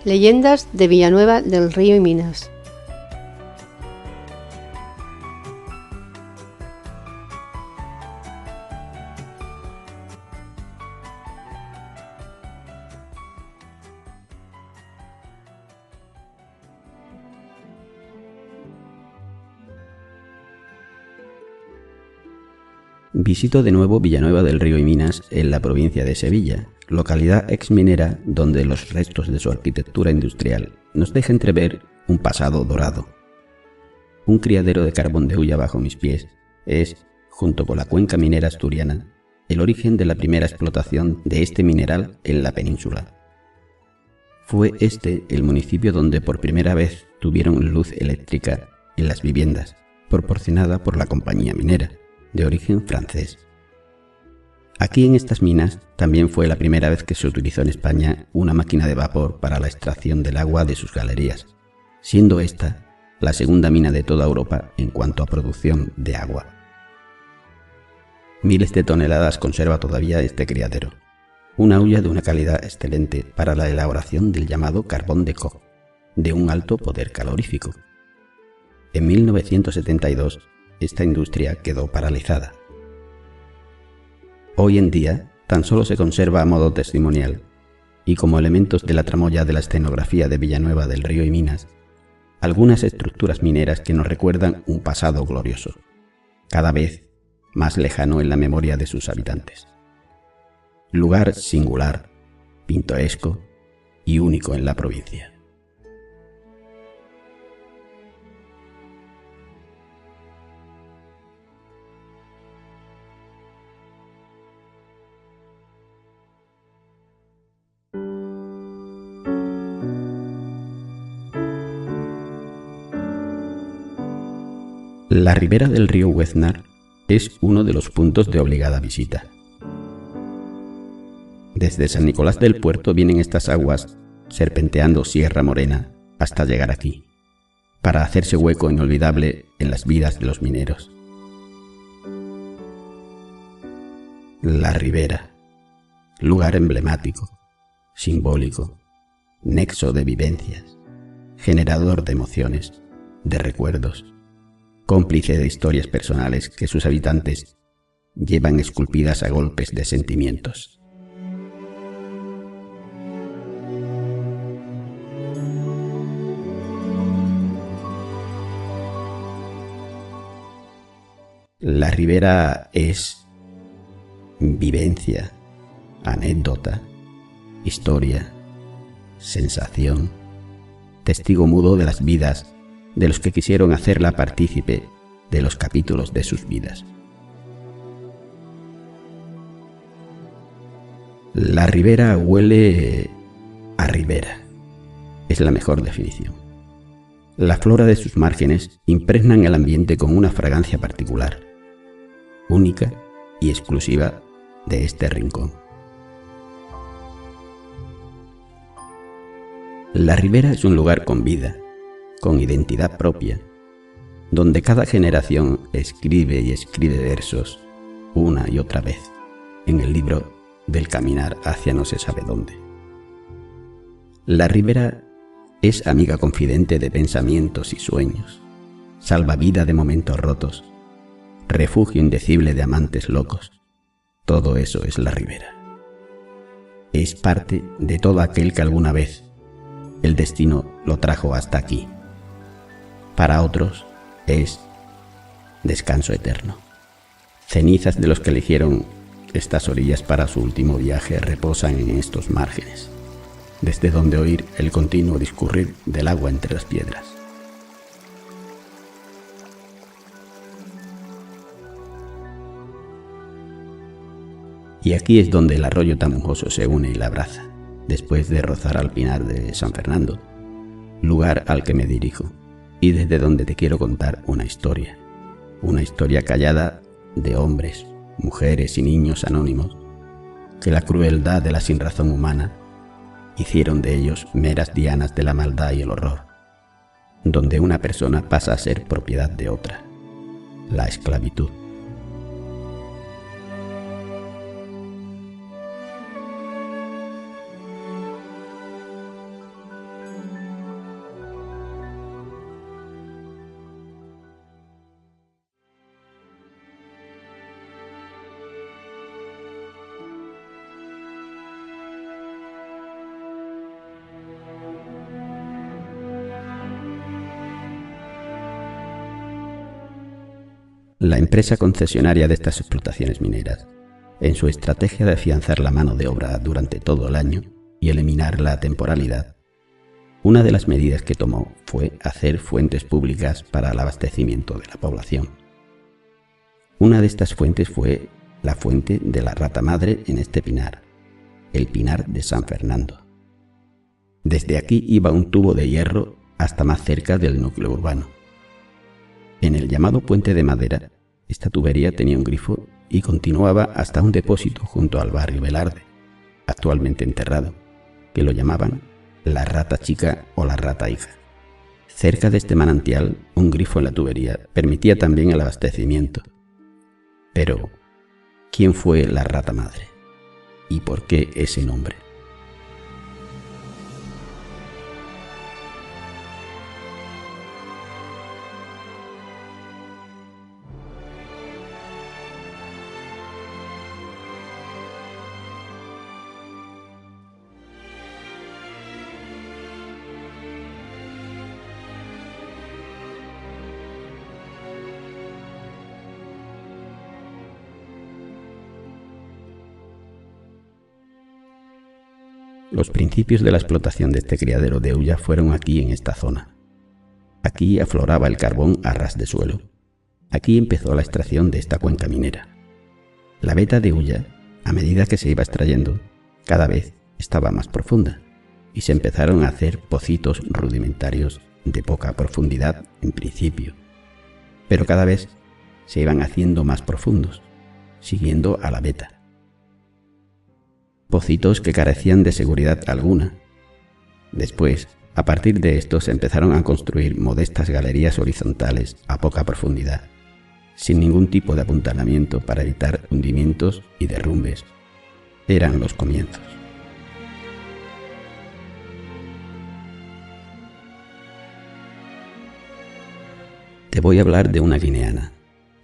Leyendas de Villanueva del Río y Minas. Visito de nuevo Villanueva del Río y Minas en la provincia de Sevilla, localidad exminera donde los restos de su arquitectura industrial nos dejan entrever un pasado dorado. Un criadero de carbón de hulla bajo mis pies es, junto con la cuenca minera asturiana, el origen de la primera explotación de este mineral en la península. Fue este el municipio donde por primera vez tuvieron luz eléctrica en las viviendas, proporcionada por la compañía minera, de origen francés. Aquí en estas minas también fue la primera vez que se utilizó en España una máquina de vapor para la extracción del agua de sus galerías, siendo esta la segunda mina de toda Europa en cuanto a producción de agua. Miles de toneladas conserva todavía este criadero, una hulla de una calidad excelente para la elaboración del llamado carbón de Koch, de un alto poder calorífico. En 1972, esta industria quedó paralizada. Hoy en día tan solo se conserva a modo testimonial y como elementos de la tramoya de la escenografía de Villanueva del Río y Minas, algunas estructuras mineras que nos recuerdan un pasado glorioso, cada vez más lejano en la memoria de sus habitantes. Lugar singular, pintoresco y único en la provincia. La ribera del río Hueznar es uno de los puntos de obligada visita. Desde San Nicolás del Puerto vienen estas aguas serpenteando Sierra Morena hasta llegar aquí, para hacerse hueco inolvidable en las vidas de los mineros. La ribera, lugar emblemático, simbólico, nexo de vivencias, generador de emociones, de recuerdos, cómplice de historias personales que sus habitantes llevan esculpidas a golpes de sentimientos. La ribera es vivencia, anécdota, historia, sensación, testigo mudo de las vidas de los que quisieron hacerla partícipe de los capítulos de sus vidas. La ribera huele a ribera, es la mejor definición. La flora de sus márgenes impregnan el ambiente con una fragancia particular, única y exclusiva de este rincón. La ribera es un lugar con vida, con identidad propia, donde cada generación escribe y escribe versos una y otra vez en el libro del caminar hacia no se sabe dónde. La ribera es amiga confidente de pensamientos y sueños, salvavida de momentos rotos, refugio indecible de amantes locos. Todo eso es la ribera. Es parte de todo aquel que alguna vez el destino lo trajo hasta aquí. Para otros es descanso eterno. Cenizas de los que eligieron estas orillas para su último viaje reposan en estos márgenes, desde donde oír el continuo discurrir del agua entre las piedras. Y aquí es donde el arroyo Tamonjoso se une y la abraza, después de rozar al pinar de San Fernando, lugar al que me dirijo, y desde donde te quiero contar una historia callada de hombres, mujeres y niños anónimos, que la crueldad de la sinrazón humana hicieron de ellos meras dianas de la maldad y el horror, donde una persona pasa a ser propiedad de otra, la esclavitud. La empresa concesionaria de estas explotaciones mineras, en su estrategia de afianzar la mano de obra durante todo el año y eliminar la temporalidad, una de las medidas que tomó fue hacer fuentes públicas para el abastecimiento de la población. Una de estas fuentes fue la fuente de la rata madre en este pinar, el Pinar de San Fernando. Desde aquí iba un tubo de hierro hasta más cerca del núcleo urbano. En el llamado puente de madera, esta tubería tenía un grifo y continuaba hasta un depósito junto al barrio Velarde, actualmente enterrado, que lo llamaban la rata chica o la rata hija. Cerca de este manantial, un grifo en la tubería permitía también el abastecimiento. Pero, ¿quién fue la rata madre? ¿Y por qué ese nombre? Los principios de la explotación de este criadero de Ulla fueron aquí en esta zona. Aquí afloraba el carbón a ras de suelo. Aquí empezó la extracción de esta cuenca minera. La veta de Ulla, a medida que se iba extrayendo, cada vez estaba más profunda y se empezaron a hacer pocitos rudimentarios de poca profundidad en principio, pero cada vez se iban haciendo más profundos, siguiendo a la veta. Pocitos que carecían de seguridad alguna. Después, a partir de esto, se empezaron a construir modestas galerías horizontales a poca profundidad, sin ningún tipo de apuntalamiento para evitar hundimientos y derrumbes. Eran los comienzos. Te voy a hablar de una guineana,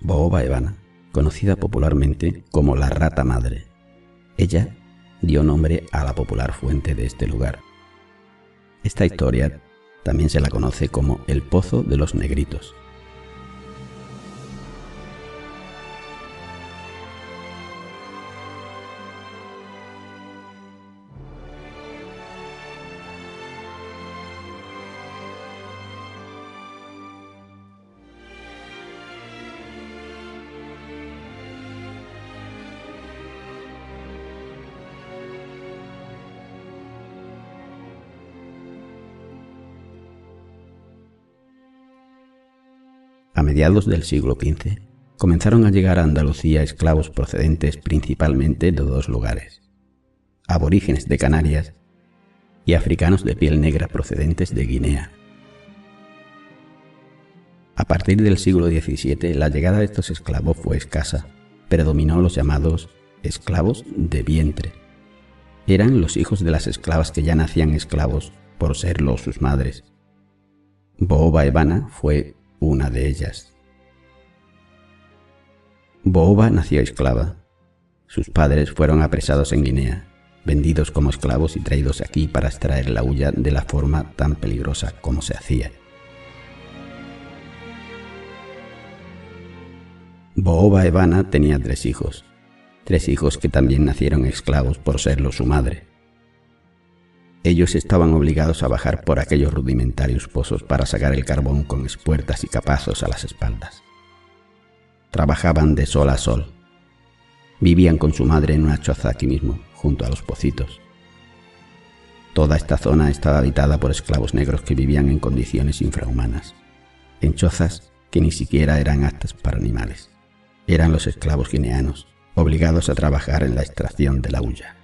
Booba Evana, conocida popularmente como la rata madre. Ella dio nombre a la popular fuente de este lugar. Esta historia también se la conoce como el Pozo de los Negritos. A mediados del siglo XV, comenzaron a llegar a Andalucía esclavos procedentes principalmente de dos lugares: aborígenes de Canarias y africanos de piel negra procedentes de Guinea. A partir del siglo XVII, la llegada de estos esclavos fue escasa. Predominó los llamados esclavos de vientre. Eran los hijos de las esclavas que ya nacían esclavos por serlo sus madres. Booba Evana fue una de ellas. Booba nació esclava. Sus padres fueron apresados en Guinea, vendidos como esclavos y traídos aquí para extraer la hulla de la forma tan peligrosa como se hacía. Booba Evana tenía tres hijos que también nacieron esclavos por serlo su madre. Ellos estaban obligados a bajar por aquellos rudimentarios pozos para sacar el carbón con espuertas y capazos a las espaldas. Trabajaban de sol a sol. Vivían con su madre en una choza aquí mismo, junto a los pocitos. Toda esta zona estaba habitada por esclavos negros que vivían en condiciones infrahumanas, en chozas que ni siquiera eran aptas para animales. Eran los esclavos guineanos, obligados a trabajar en la extracción de la hulla.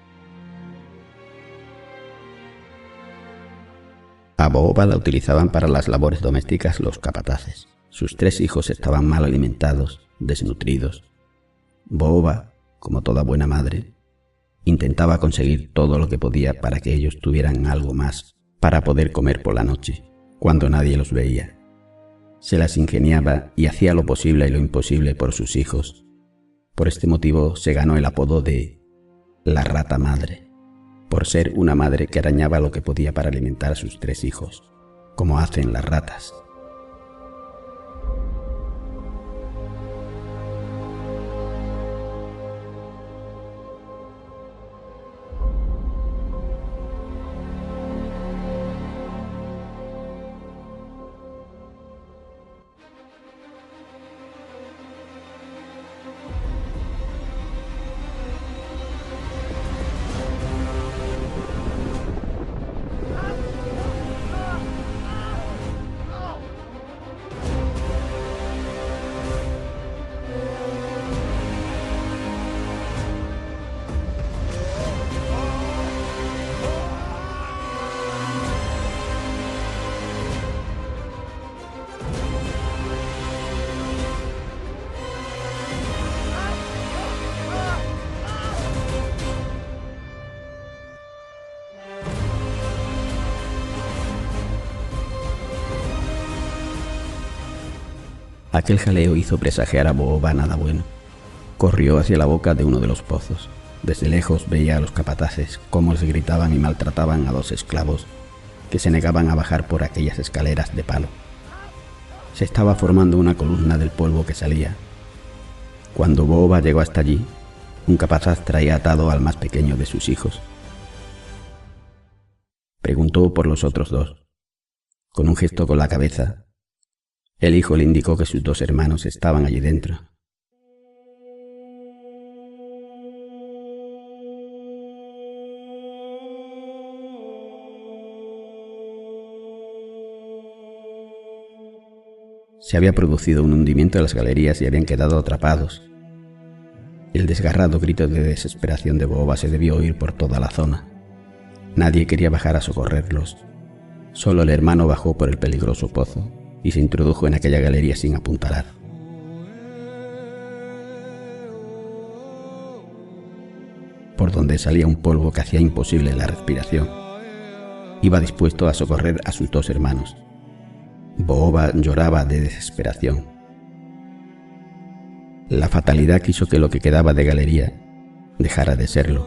A Booba la utilizaban para las labores domésticas los capataces. Sus tres hijos estaban mal alimentados, desnutridos. Booba, como toda buena madre, intentaba conseguir todo lo que podía para que ellos tuvieran algo más para poder comer por la noche, cuando nadie los veía. Se las ingeniaba y hacía lo posible y lo imposible por sus hijos. Por este motivo se ganó el apodo de la rata madre, por ser una madre que arañaba lo que podía para alimentar a sus tres hijos, como hacen las ratas. Aquel jaleo hizo presagiar a Booba nada bueno. Corrió hacia la boca de uno de los pozos. Desde lejos veía a los capataces cómo les gritaban y maltrataban a 2 esclavos que se negaban a bajar por aquellas escaleras de palo. Se estaba formando una columna del polvo que salía. Cuando Booba llegó hasta allí, un capataz traía atado al más pequeño de sus hijos. Preguntó por los otros 2. Con un gesto con la cabeza, el hijo le indicó que sus 2 hermanos estaban allí dentro. Se había producido un hundimiento de las galerías y habían quedado atrapados. El desgarrado grito de desesperación de Booba se debió oír por toda la zona. Nadie quería bajar a socorrerlos. Solo el hermano bajó por el peligroso pozo y se introdujo en aquella galería sin apuntalar. Por donde salía un polvo que hacía imposible la respiración. Iba dispuesto a socorrer a sus 2 hermanos. Booba lloraba de desesperación. La fatalidad quiso que lo que quedaba de galería dejara de serlo.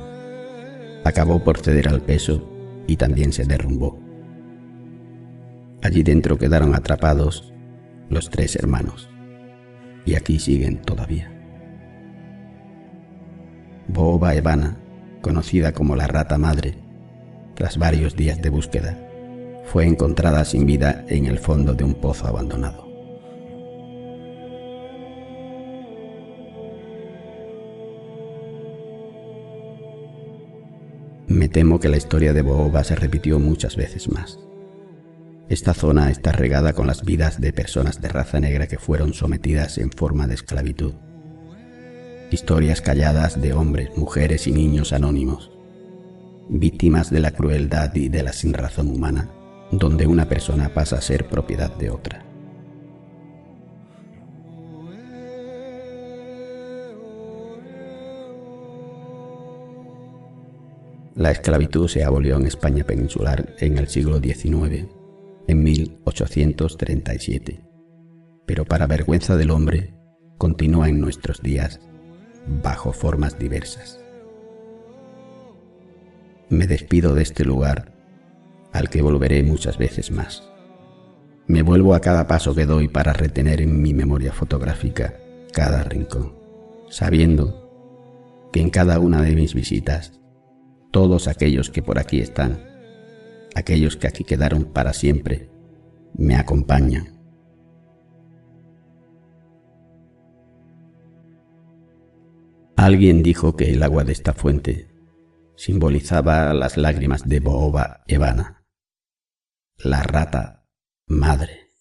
Acabó por ceder al peso y también se derrumbó. Allí dentro quedaron atrapados los 3 hermanos, y aquí siguen todavía. Booba Evana, conocida como la rata madre, tras varios días de búsqueda, fue encontrada sin vida en el fondo de un pozo abandonado. Me temo que la historia de Booba se repitió muchas veces más. Esta zona está regada con las vidas de personas de raza negra que fueron sometidas en forma de esclavitud. Historias calladas de hombres, mujeres y niños anónimos, víctimas de la crueldad y de la sinrazón humana, donde una persona pasa a ser propiedad de otra. La esclavitud se abolió en España peninsular en el siglo XIX, en 1837, pero para vergüenza del hombre, continúa en nuestros días, bajo formas diversas. Me despido de este lugar, al que volveré muchas veces más. Me vuelvo a cada paso que doy para retener en mi memoria fotográfica cada rincón, sabiendo que en cada una de mis visitas, todos aquellos que por aquí están, aquellos que aquí quedaron para siempre, me acompañan. Alguien dijo que el agua de esta fuente simbolizaba las lágrimas de Booba Evana, la rata madre.